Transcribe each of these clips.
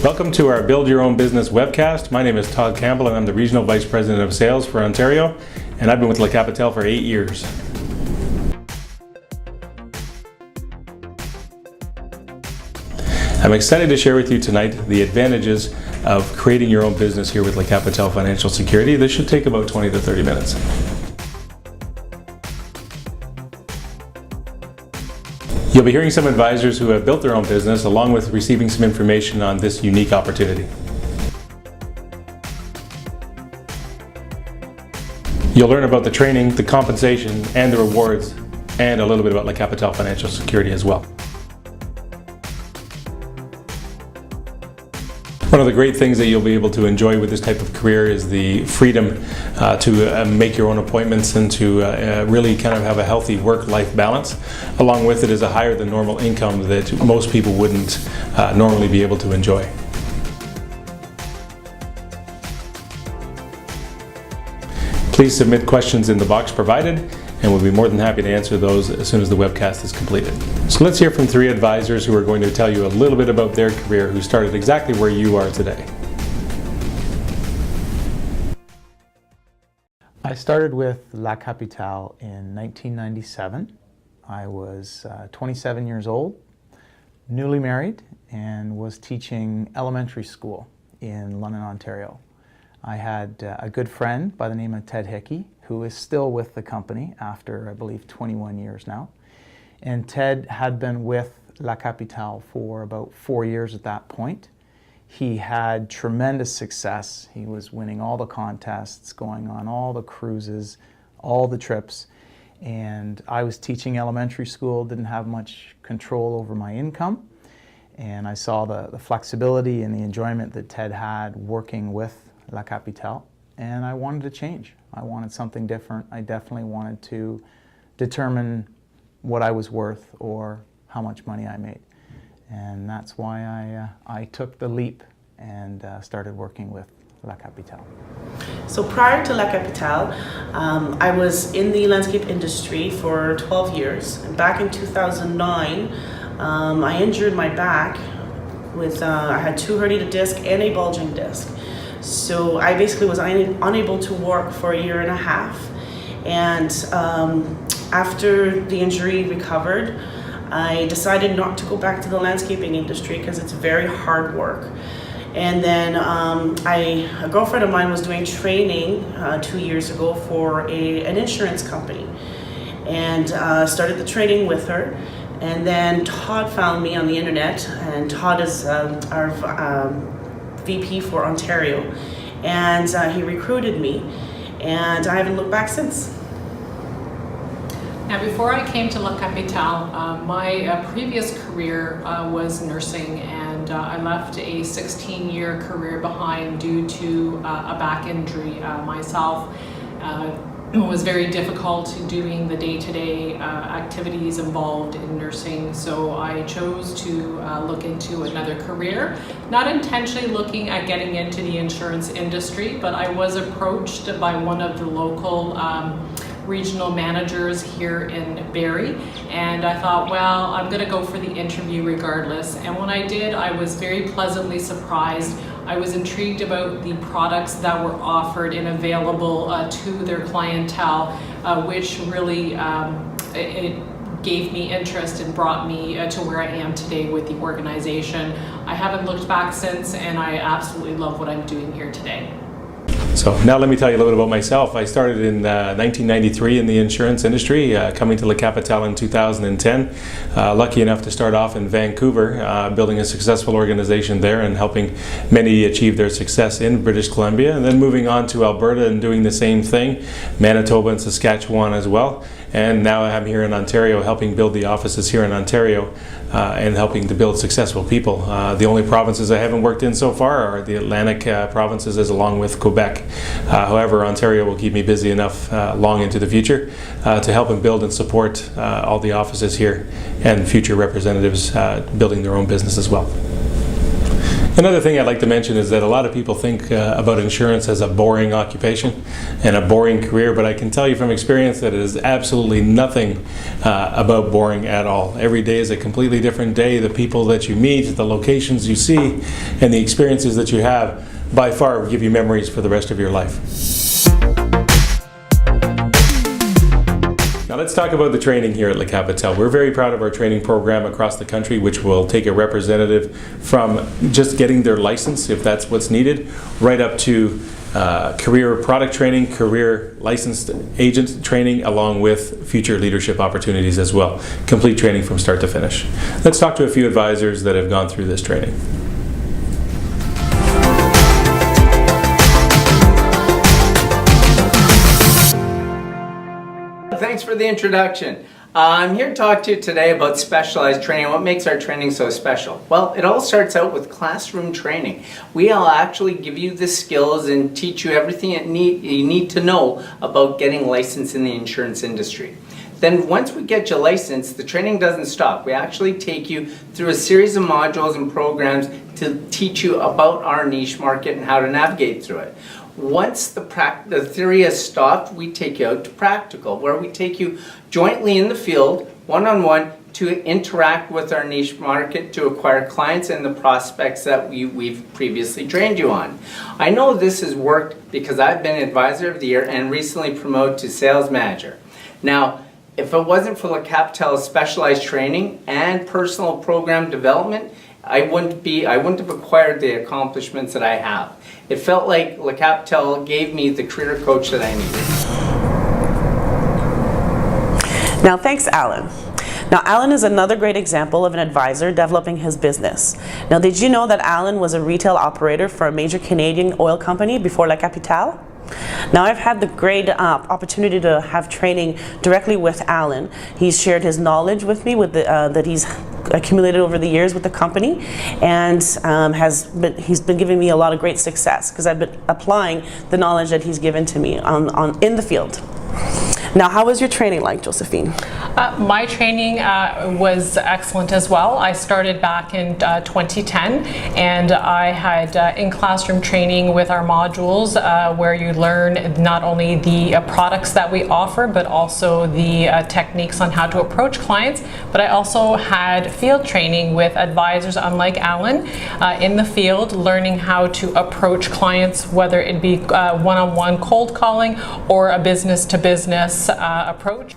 Welcome to our Build Your Own Business webcast. My name is Todd Campbell and I'm the Regional Vice President of Sales for Ontario, and I've been with Capitale for 8 years. I'm excited to share with you tonight the advantages of creating your own business here with Capitale Financial Security. This should take about 20 to 30 minutes. You'll be hearing some advisors who have built their own business, along with receiving some information on this unique opportunity. You'll learn about the training, the compensation, and the rewards, and a little bit about Capitale Financial Security as well. One of the great things that you'll be able to enjoy with this type of career is the freedom to make your own appointments and to really kind of have a healthy work-life balance. Along with it is a higher than normal income that most people wouldn't normally be able to enjoy. Please submit questions in the box provided, and we'll be more than happy to answer those as soon as the webcast is completed. So let's hear from 3 advisors who are going to tell you a little bit about their career, who started exactly where you are today. I started with Capitale in 1997. I was 27 years old, newly married, and was teaching elementary school in London, Ontario. I had a good friend by the name of Ted Hickey, who is still with the company after, I believe, 21 years now. And Ted had been with Capitale for about 4 years at that point. He had tremendous success. He was winning all the contests, going on all the cruises, all the trips. And I was teaching elementary school, didn't have much control over my income. And I saw the flexibility and the enjoyment that Ted had working with Capitale, and I wanted to change. I wanted something different. I definitely wanted to determine what I was worth or how much money I made. And that's why I took the leap and started working with Capitale. So prior to Capitale, I was in the landscape industry for 12 years. And back in 2009, I injured my back with, I had 2 herniated discs and a bulging disc. So I basically was unable to work for 1.5 years. And after the injury recovered, I decided not to go back to the landscaping industry because it's very hard work. And then a girlfriend of mine was doing training 2 years ago for an insurance company, and started the training with her. And then Todd found me on the internet, and Todd is our VP for Ontario, and he recruited me, and I haven't looked back since. Now, before I came to Capitale, my previous career was nursing, and I left a 16-year career behind due to a back injury myself. It was very difficult doing the day-to-day activities involved in nursing, so I chose to look into another career. Not intentionally looking at getting into the insurance industry, but I was approached by one of the local regional managers here in Barrie, and I thought, well, I'm going to go for the interview regardless. And when I did, I was very pleasantly surprised. I was intrigued about the products that were offered and available to their clientele, which really it gave me interest and brought me to where I am today with the organization. I haven't looked back since, and I absolutely love what I'm doing here today. So now let me tell you a little bit about myself. I started in 1993 in the insurance industry, coming to Capitale in 2010. Lucky enough to start off in Vancouver, building a successful organization there and helping many achieve their success in British Columbia, and then moving on to Alberta and doing the same thing, Manitoba and Saskatchewan as well. And now I'm here in Ontario helping build the offices here in Ontario and helping to build successful people. The only provinces I haven't worked in so far are the Atlantic provinces, as along with Quebec. However, Ontario will keep me busy enough long into the future to help and build and support all the offices here and future representatives building their own business as well. Another thing I'd like to mention is that a lot of people think about insurance as a boring occupation and a boring career, but I can tell you from experience that it is absolutely nothing about boring at all. Every day is a completely different day. The people that you meet, the locations you see, and the experiences that you have by far will give you memories for the rest of your life. Now let's talk about the training here at Le Capitale. We're very proud of our training program across the country, which will take a representative from just getting their license, if that's what's needed, right up to career product training, career licensed agent training, along with future leadership opportunities as well. Complete training from start to finish. Let's talk to a few advisors that have gone through this training. Thanks for the introduction. I'm here to talk to you today about specialized training. What makes our training so special? Well, it all starts out with classroom training. We'll actually give you the skills and teach you everything you need to know about getting licensed in the insurance industry. Then once we get you licensed, the training doesn't stop. We actually take you through a series of modules and programs to teach you about our niche market and how to navigate through it. Once the theory has stopped, we take you out to practical, where we take you jointly in the field, one-on-one, to interact with our niche market to acquire clients and the prospects that we've previously trained you on. I know this has worked because I've been Advisor of the Year and recently promoted to Sales Manager. Now, if it wasn't for Le Capitale's specialized training and personal program development, I wouldn't have acquired the accomplishments that I have. It felt like Le Capitale gave me the career coach that I needed. Now, thanks, Alan. Now, Alan is another great example of an advisor developing his business. Now, did you know that Alan was a retail operator for a major Canadian oil company before Le Capitale? Now, I've had the great opportunity to have training directly with Alan. He's shared his knowledge with me that he's accumulated over the years with the company, and he's been giving me a lot of great success because I've been applying the knowledge that he's given to me in the field. Now, how was your training like, Josephine? My training was excellent as well. I started back in 2010, and I had in-classroom training with our modules where you learn not only the products that we offer, but also the techniques on how to approach clients. But I also had field training with advisors, unlike Alan, in the field, learning how to approach clients, whether it be one-on-one cold calling or a business-to-business approach.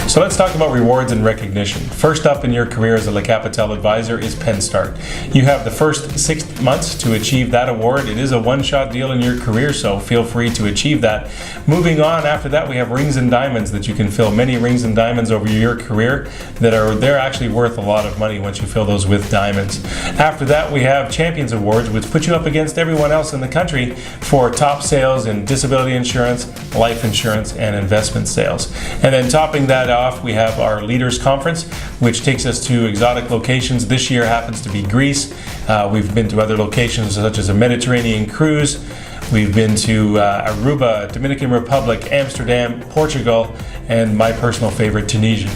So let's talk about rewards and recognition. First up in your career as a Le Capitale advisor is Pen Start. You have the first 6 months to achieve that award. It is a one-shot deal in your career, so feel free to achieve that. Moving on, after that we have Rings and Diamonds that you can fill. Many Rings and Diamonds over your career they're actually worth a lot of money once you fill those with diamonds. After that we have Champions Awards, which put you up against everyone else in the country for top sales in disability insurance, life insurance, and investment sales. And then topping that off, we have our Leaders Conference, which takes us to exotic locations. This year happens to be Greece. We've been to other locations such as a Mediterranean cruise. We've been to Aruba, Dominican Republic, Amsterdam, Portugal, and my personal favorite, Tunisia.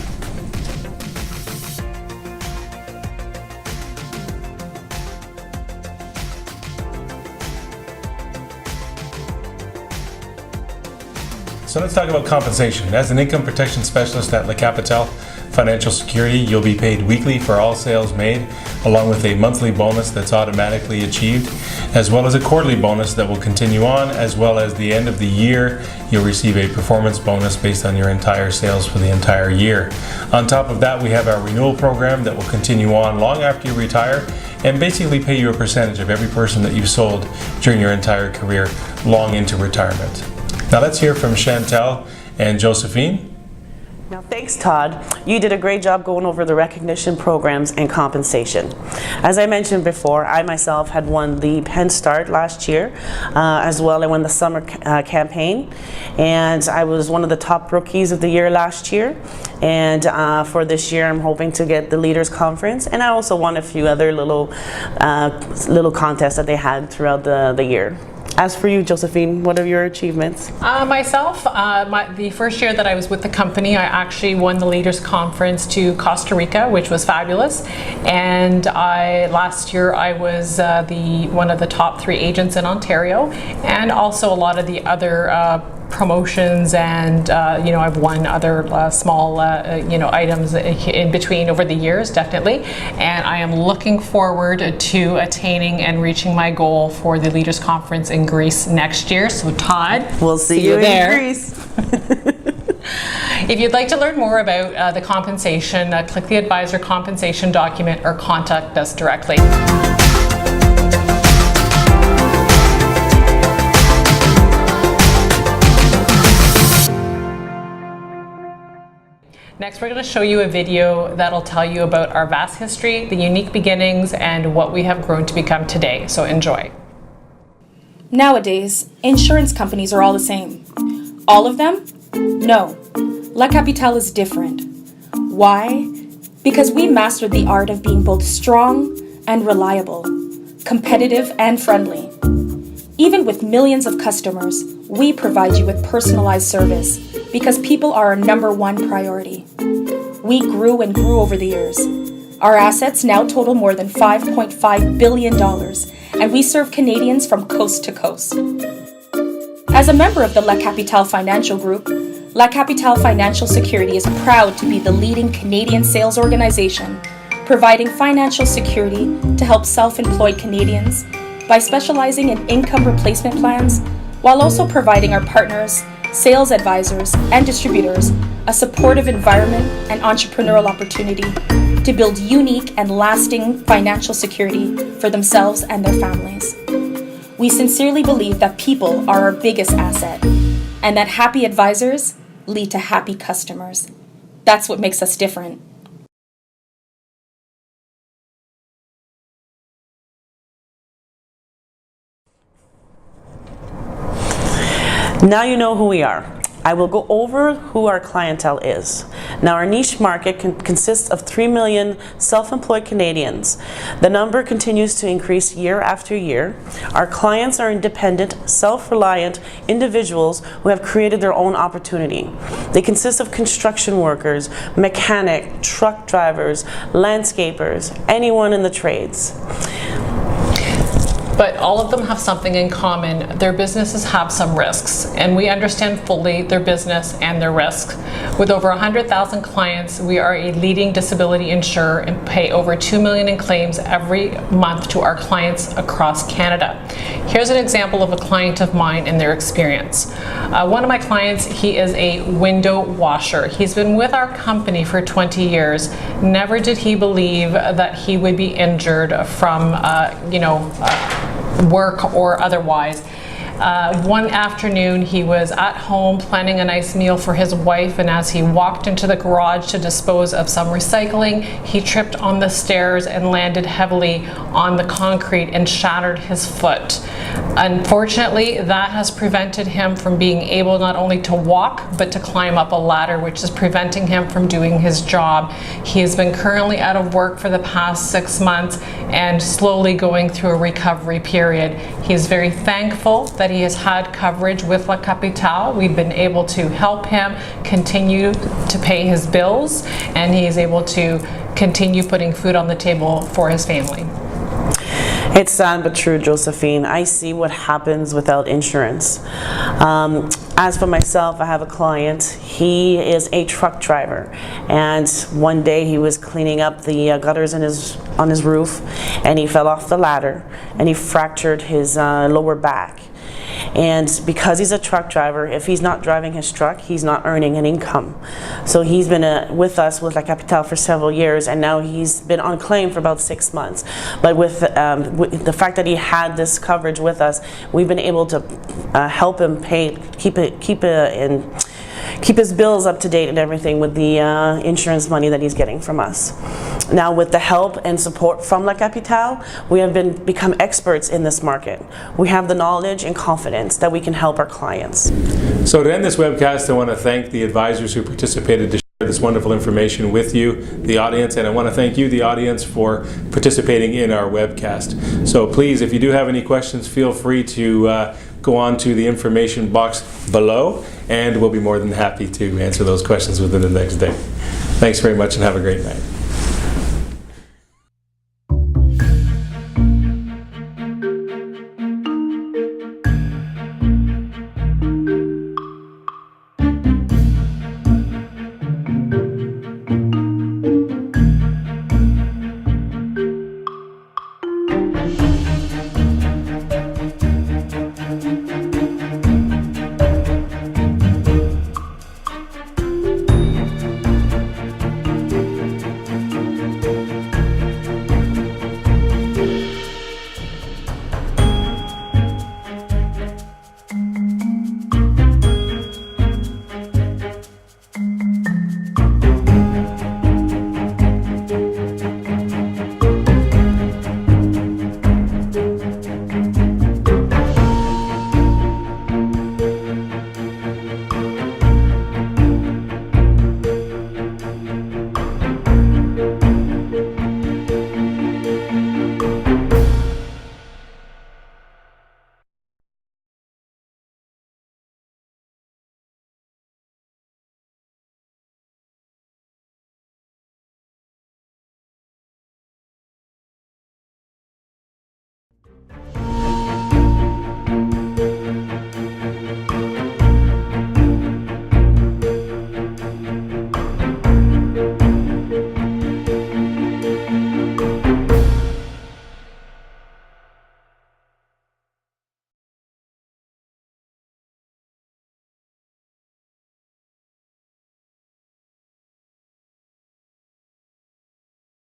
So let's talk about compensation. As an income protection specialist at Le Capitale Financial Security, you'll be paid weekly for all sales made, along with a monthly bonus that's automatically achieved, as well as a quarterly bonus that will continue on, as well as the end of the year, you'll receive a performance bonus based on your entire sales for the entire year. On top of that, we have our renewal program that will continue on long after you retire, and basically pay you a percentage of every person that you've sold during your entire career, long into retirement. Now let's hear from Chantal and Josephine. Now, thanks, Todd. You did a great job going over the recognition programs and compensation. As I mentioned before, I myself had won the Pen Start last year. As well, I won the summer campaign, and I was one of the top rookies of the year last year. And for this year, I'm hoping to get the Leaders Conference, and I also won a few other little contests that they had throughout the year. As for you, Josephine, what are your achievements? Myself, the first year that I was with the company, I actually won the Leaders Conference to Costa Rica, which was fabulous. And last year I was one of the top 3 agents in Ontario, and also a lot of the other promotions, and I've won other small items in between over the years, definitely. And I am looking forward to attaining and reaching my goal for the Leaders Conference in Greece next year. So Todd, we'll see you there. in Greece. If you'd like to learn more about the compensation, click the advisor compensation document or contact us directly. Next, we're going to show you a video that'll tell you about our vast history, the unique beginnings, and what we have grown to become today. So enjoy. Nowadays, insurance companies are all the same. All of them? No. La Capitale is different. Why? Because we mastered the art of being both strong and reliable, competitive and friendly. Even with millions of customers, we provide you with personalized service because people are our #1 priority. We grew and grew over the years. Our assets now total more than $5.5 billion, and we serve Canadians from coast to coast. As a member of the La Capitale Financial Group, La Capitale Financial Security is proud to be the leading Canadian sales organization, providing financial security to help self-employed Canadians by specializing in income replacement plans, while also providing our partners, sales advisors, and distributors a supportive environment and entrepreneurial opportunity to build unique and lasting financial security for themselves and their families. We sincerely believe that people are our biggest asset, and that happy advisors lead to happy customers. That's what makes us different. Now you know who we are. I will go over who our clientele is. Now, our niche market consists of 3 million self-employed Canadians. The number continues to increase year after year. Our clients are independent, self-reliant individuals who have created their own opportunity. They consist of construction workers, mechanic, truck drivers, landscapers, anyone in the trades. But all of them have something in common. Their businesses have some risks, and we understand fully their business and their risks. With over 100,000 clients, we are a leading disability insurer and pay over $2 million in claims every month to our clients across Canada. Here's an example of a client of mine and their experience. One of my clients, he is a window washer. He's been with our company for 20 years. Never did he believe that he would be injured from, work or otherwise. One afternoon he was at home planning a nice meal for his wife, and as he walked into the garage to dispose of some recycling, he tripped on the stairs and landed heavily on the concrete and shattered his foot. Unfortunately, that has prevented him from being able not only to walk but to climb up a ladder, which is preventing him from doing his job. He has been currently out of work for the past 6 months and slowly going through a recovery period. He is very thankful that he has had coverage with La Capitale. We've been able to help him continue to pay his bills, and he is able to continue putting food on the table for his family. It's sad but true, Josephine. I see what happens without insurance. As for myself, I have a client. He is a truck driver, and one day he was cleaning up the gutters on his roof, and he fell off the ladder and he fractured his lower back. And because he's a truck driver, if he's not driving his truck, he's not earning an income. So he's been with us with La Capitale for several years, and now he's been on claim for about 6 months. But with the fact that he had this coverage with us, we've been able to help him keep his bills up to date and everything with the insurance money that he's getting from us. Now, with the help and support from La Capitale, we have become experts in this market. We have the knowledge and confidence that we can help our clients. So to end this webcast, I want to thank the advisors who participated to this wonderful information with you, the audience, and I want to thank you, the audience, for participating in our webcast. So please, if you do have any questions, feel free to go on to the information box below, and we'll be more than happy to answer those questions within the next day. Thanks very much and have a great night.